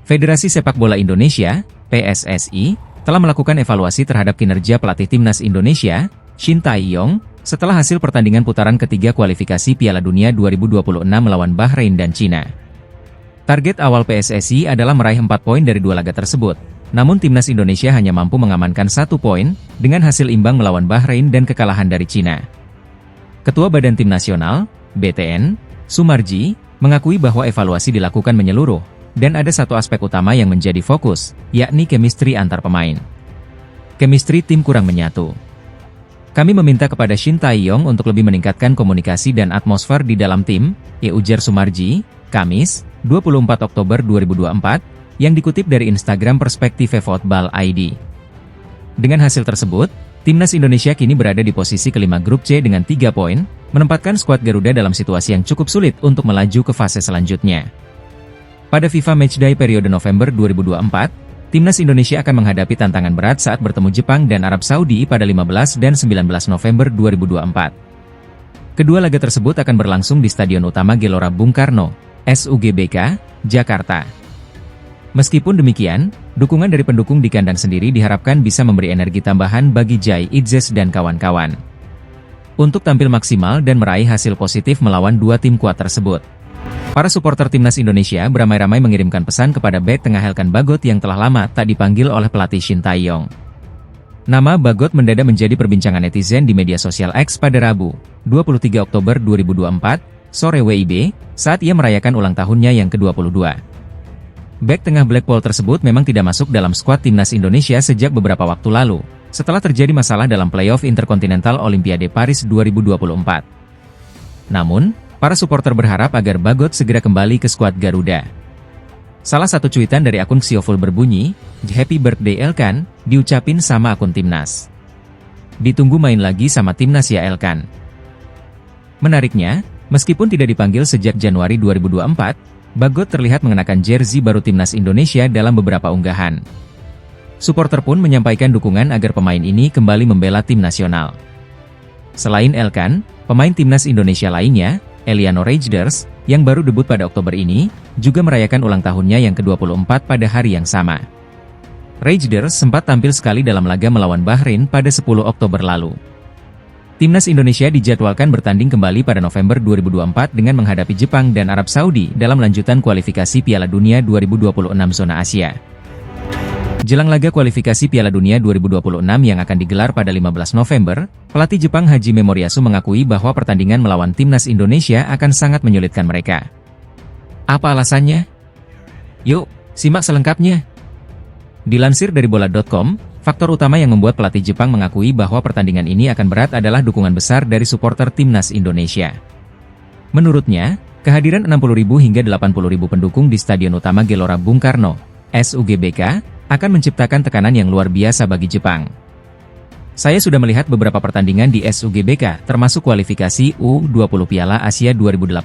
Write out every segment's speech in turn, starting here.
Federasi Sepak Bola Indonesia, PSSI, telah melakukan evaluasi terhadap kinerja pelatih Timnas Indonesia, Shin Tae-yong, setelah hasil pertandingan putaran ketiga kualifikasi Piala Dunia 2026 melawan Bahrain dan Cina. Target awal PSSI adalah meraih 4 poin dari 2 laga tersebut, namun Timnas Indonesia hanya mampu mengamankan 1 poin, dengan hasil imbang melawan Bahrain dan kekalahan dari Cina. Ketua Badan Tim Nasional, BTN, Sumarji, mengakui bahwa evaluasi dilakukan menyeluruh, dan ada satu aspek utama yang menjadi fokus, yakni chemistry antar pemain. Chemistry tim kurang menyatu. Kami meminta kepada Shin Tae-yong untuk lebih meningkatkan komunikasi dan atmosfer di dalam tim, ujar Sumarji, Kamis, 24 Oktober 2024, yang dikutip dari Instagram Perspektif Football ID. Dengan hasil tersebut, Timnas Indonesia kini berada di posisi kelima grup C dengan 3 poin, menempatkan skuad Garuda dalam situasi yang cukup sulit untuk melaju ke fase selanjutnya. Pada FIFA Matchday periode November 2024, Timnas Indonesia akan menghadapi tantangan berat saat bertemu Jepang dan Arab Saudi pada 15 dan 19 November 2024. Kedua laga tersebut akan berlangsung di Stadion Utama Gelora Bung Karno, SUGBK, Jakarta. Meskipun demikian, dukungan dari pendukung di kandang sendiri diharapkan bisa memberi energi tambahan bagi Jai Idzes dan kawan-kawan untuk tampil maksimal dan meraih hasil positif melawan dua tim kuat tersebut. Para supporter Timnas Indonesia beramai-ramai mengirimkan pesan kepada bek tengah Elkan Bagot yang telah lama tak dipanggil oleh pelatih Shin Tae-yong. Nama Bagot mendadak menjadi perbincangan netizen di media sosial X pada Rabu, 23 Oktober 2024, sore WIB, saat ia merayakan ulang tahunnya yang ke-22. Bek tengah Blackpool tersebut memang tidak masuk dalam skuad Timnas Indonesia sejak beberapa waktu lalu, setelah terjadi masalah dalam playoff Interkontinental Olimpiade Paris 2024. Namun, para supporter berharap agar Bagot segera kembali ke skuad Garuda. Salah satu cuitan dari akun Xioful berbunyi, "Happy birthday Elkan, diucapin sama akun Timnas. Ditunggu main lagi sama Timnas ya Elkan." Menariknya, meskipun tidak dipanggil sejak Januari 2024, Bagot terlihat mengenakan jersey baru Timnas Indonesia dalam beberapa unggahan. Supporter pun menyampaikan dukungan agar pemain ini kembali membela tim nasional. Selain Elkan, pemain Timnas Indonesia lainnya, Eliano Rejders, yang baru debut pada Oktober ini, juga merayakan ulang tahunnya yang ke-24 pada hari yang sama. Rejders sempat tampil sekali dalam laga melawan Bahrain pada 10 Oktober lalu. Timnas Indonesia dijadwalkan bertanding kembali pada November 2024 dengan menghadapi Jepang dan Arab Saudi dalam lanjutan kualifikasi Piala Dunia 2026 zona Asia. Jelang laga kualifikasi Piala Dunia 2026 yang akan digelar pada 15 November, pelatih Jepang Hajime Moriyasu mengakui bahwa pertandingan melawan Timnas Indonesia akan sangat menyulitkan mereka. Apa alasannya? Yuk, simak selengkapnya. Dilansir dari bola.com, faktor utama yang membuat pelatih Jepang mengakui bahwa pertandingan ini akan berat adalah dukungan besar dari supporter Timnas Indonesia. Menurutnya, kehadiran 60.000 hingga 80.000 pendukung di Stadion Utama Gelora Bung Karno, SUGBK, akan menciptakan tekanan yang luar biasa bagi Jepang. Saya sudah melihat beberapa pertandingan di SUGBK, termasuk kualifikasi U20 Piala Asia 2018.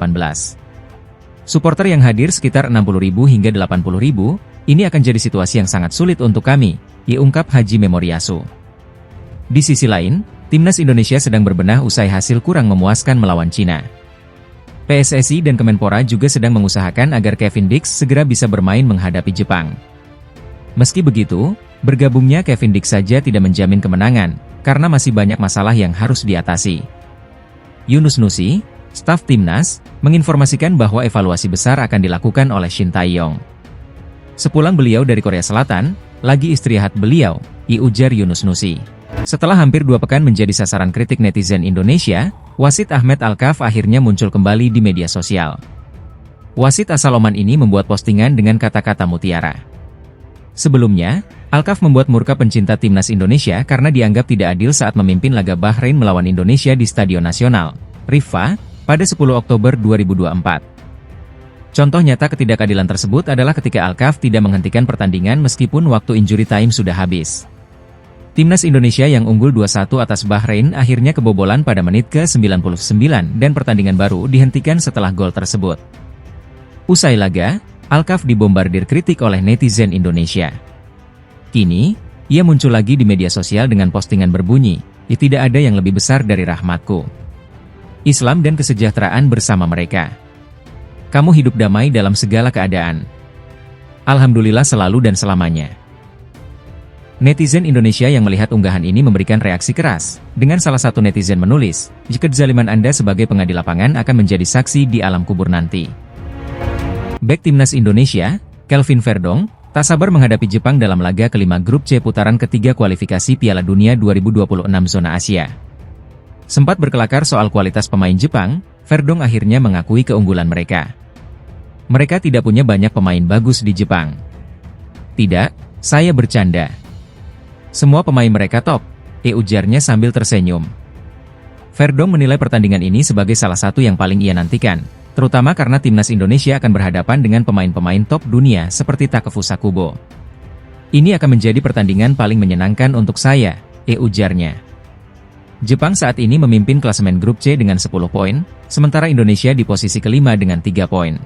Supporter yang hadir sekitar 60.000 hingga 80.000, ini akan jadi situasi yang sangat sulit untuk kami, ungkap Hajime Moriyasu. Di sisi lain, Timnas Indonesia sedang berbenah usai hasil kurang memuaskan melawan Cina. PSSI dan Kemenpora juga sedang mengusahakan agar Kevin Dix segera bisa bermain menghadapi Jepang. Meski begitu, bergabungnya Kevin Dix saja tidak menjamin kemenangan, karena masih banyak masalah yang harus diatasi. Yunus Nusi, staf Timnas, menginformasikan bahwa evaluasi besar akan dilakukan oleh Shin Tae-yong. Sepulang beliau dari Korea Selatan, lagi istirahat beliau, ujar Yunus Nusi. Setelah hampir 2 pekan menjadi sasaran kritik netizen Indonesia, wasit Ahmed Alkaf akhirnya muncul kembali di media sosial. Wasit asal Oman ini membuat postingan dengan kata-kata mutiara. Sebelumnya, Alkaf membuat murka pencinta Timnas Indonesia karena dianggap tidak adil saat memimpin laga Bahrain melawan Indonesia di Stadion Nasional, Rifa, pada 10 Oktober 2024. Contoh nyata ketidakadilan tersebut adalah ketika Alkaf tidak menghentikan pertandingan meskipun waktu injury time sudah habis. Timnas Indonesia yang unggul 2-1 atas Bahrain akhirnya kebobolan pada menit ke-99 dan pertandingan baru dihentikan setelah gol tersebut. Usai laga, Alkaf dibombardir kritik oleh netizen Indonesia. Kini, Ia muncul lagi di media sosial dengan postingan berbunyi, "Tidak ada yang lebih besar dari rahmatku. Islam dan kesejahteraan bersama mereka. Kamu hidup damai dalam segala keadaan. Alhamdulillah selalu dan selamanya." Netizen Indonesia yang melihat unggahan ini memberikan reaksi keras, dengan salah satu netizen menulis, "Jika kezaliman Anda sebagai pengadi lapangan akan menjadi saksi di alam kubur nanti." Bek Timnas Indonesia, Kelvin Verdong, tak sabar menghadapi Jepang dalam laga kelima grup C putaran ketiga kualifikasi Piala Dunia 2026 zona Asia. Sempat berkelakar soal kualitas pemain Jepang, Verdong akhirnya mengakui keunggulan mereka. "Mereka tidak punya banyak pemain bagus di Jepang." "Tidak, saya bercanda. Semua pemain mereka top," ujarnya sambil tersenyum. Verdong menilai pertandingan ini sebagai salah satu yang paling ia nantikan, terutama karena timnas Indonesia akan berhadapan dengan pemain-pemain top dunia seperti Takefusa Kubo. "Ini akan menjadi pertandingan paling menyenangkan untuk saya," ujarnya. Jepang saat ini memimpin klasemen grup C dengan 10 poin, sementara Indonesia di posisi kelima dengan 3 poin.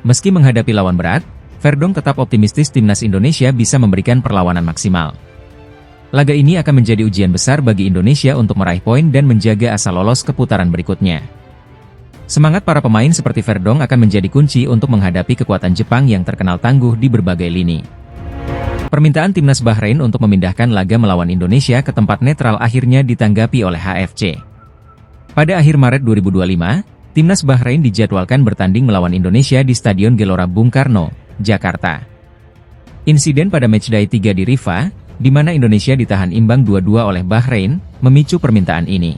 Meski menghadapi lawan berat, Verdong tetap optimistis timnas Indonesia bisa memberikan perlawanan maksimal. Laga ini akan menjadi ujian besar bagi Indonesia untuk meraih poin dan menjaga asa lolos ke putaran berikutnya. Semangat para pemain seperti Verdong akan menjadi kunci untuk menghadapi kekuatan Jepang yang terkenal tangguh di berbagai lini. Permintaan timnas Bahrain untuk memindahkan laga melawan Indonesia ke tempat netral akhirnya ditanggapi oleh HFC. Pada akhir Maret 2025, timnas Bahrain dijadwalkan bertanding melawan Indonesia di Stadion Gelora Bung Karno, Jakarta. Insiden pada matchday 3 di Rifa, di mana Indonesia ditahan imbang 2-2 oleh Bahrain, memicu permintaan ini.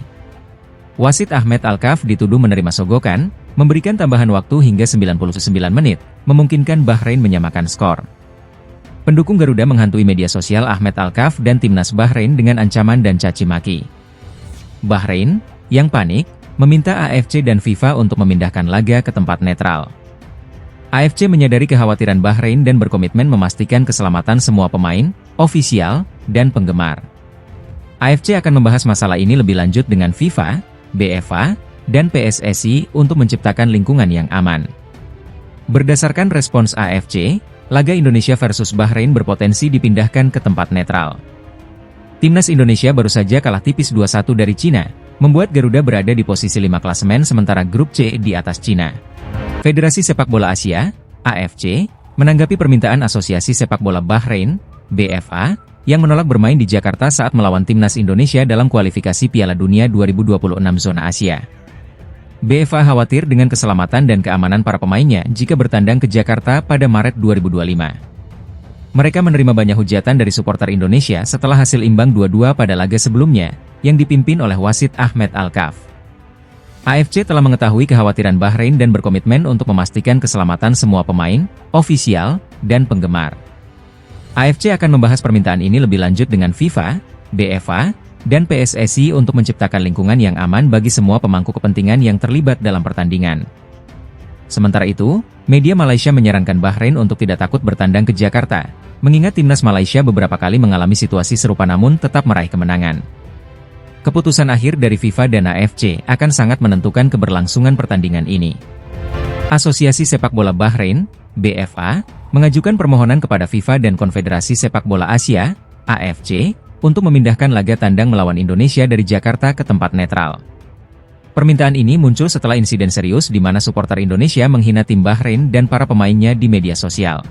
Wasit Ahmed Alkaf dituduh menerima sogokan, memberikan tambahan waktu hingga 99 menit, memungkinkan Bahrain menyamakan skor. Pendukung Garuda menghantui media sosial Ahmed Alkaf dan timnas Bahrain dengan ancaman dan caci maki. Bahrain, yang panik, meminta AFC dan FIFA untuk memindahkan laga ke tempat netral. AFC menyadari kekhawatiran Bahrain dan berkomitmen memastikan keselamatan semua pemain, ofisial, dan penggemar. AFC akan membahas masalah ini lebih lanjut dengan FIFA, BFA, dan PSSI untuk menciptakan lingkungan yang aman. Berdasarkan respons AFC, laga Indonesia versus Bahrain berpotensi dipindahkan ke tempat netral. Timnas Indonesia baru saja kalah tipis 2-1 dari Cina, membuat Garuda berada di posisi 5 klasemen sementara grup C di atas Cina. Federasi Sepak Bola Asia, AFC, menanggapi permintaan Asosiasi Sepak Bola Bahrain, BFA, yang menolak bermain di Jakarta saat melawan timnas Indonesia dalam kualifikasi Piala Dunia 2026 zona Asia. BFA khawatir dengan keselamatan dan keamanan para pemainnya jika bertandang ke Jakarta pada Maret 2025. Mereka menerima banyak hujatan dari supporter Indonesia setelah hasil imbang 2-2 pada laga sebelumnya, yang dipimpin oleh wasit Ahmed Alkaf. AFC telah mengetahui kekhawatiran Bahrain dan berkomitmen untuk memastikan keselamatan semua pemain, ofisial, dan penggemar. AFC akan membahas permintaan ini lebih lanjut dengan FIFA, BFA, dan PSSI untuk menciptakan lingkungan yang aman bagi semua pemangku kepentingan yang terlibat dalam pertandingan. Sementara itu, media Malaysia menyarankan Bahrain untuk tidak takut bertandang ke Jakarta, mengingat timnas Malaysia beberapa kali mengalami situasi serupa namun tetap meraih kemenangan. Keputusan akhir dari FIFA dan AFC akan sangat menentukan keberlangsungan pertandingan ini. Asosiasi Sepak Bola Bahrain, BFA, mengajukan permohonan kepada FIFA dan Konfederasi Sepak Bola Asia, AFC, untuk memindahkan laga tandang melawan Indonesia dari Jakarta ke tempat netral. Permintaan ini muncul setelah insiden serius di mana supporter Indonesia menghina tim Bahrain dan para pemainnya di media sosial.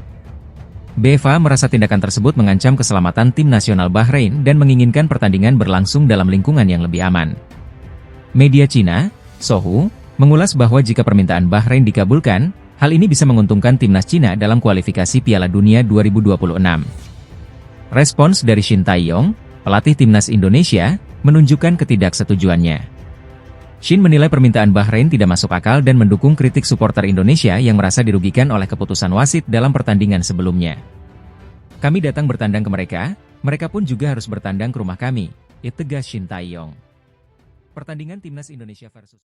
BFA merasa tindakan tersebut mengancam keselamatan tim nasional Bahrain dan menginginkan pertandingan berlangsung dalam lingkungan yang lebih aman. Media Cina, Sohu, mengulas bahwa jika permintaan Bahrain dikabulkan, hal ini bisa menguntungkan timnas Cina dalam kualifikasi Piala Dunia 2026. Respons dari Shin Tae-yong, pelatih timnas Indonesia, menunjukkan ketidaksetujuannya. Shin menilai permintaan Bahrain tidak masuk akal dan mendukung kritik supporter Indonesia yang merasa dirugikan oleh keputusan wasit dalam pertandingan sebelumnya. "Kami datang bertandang ke mereka pun juga harus bertandang ke rumah kami," tegas Shin Tae-yong. Pertandingan timnas Indonesia versus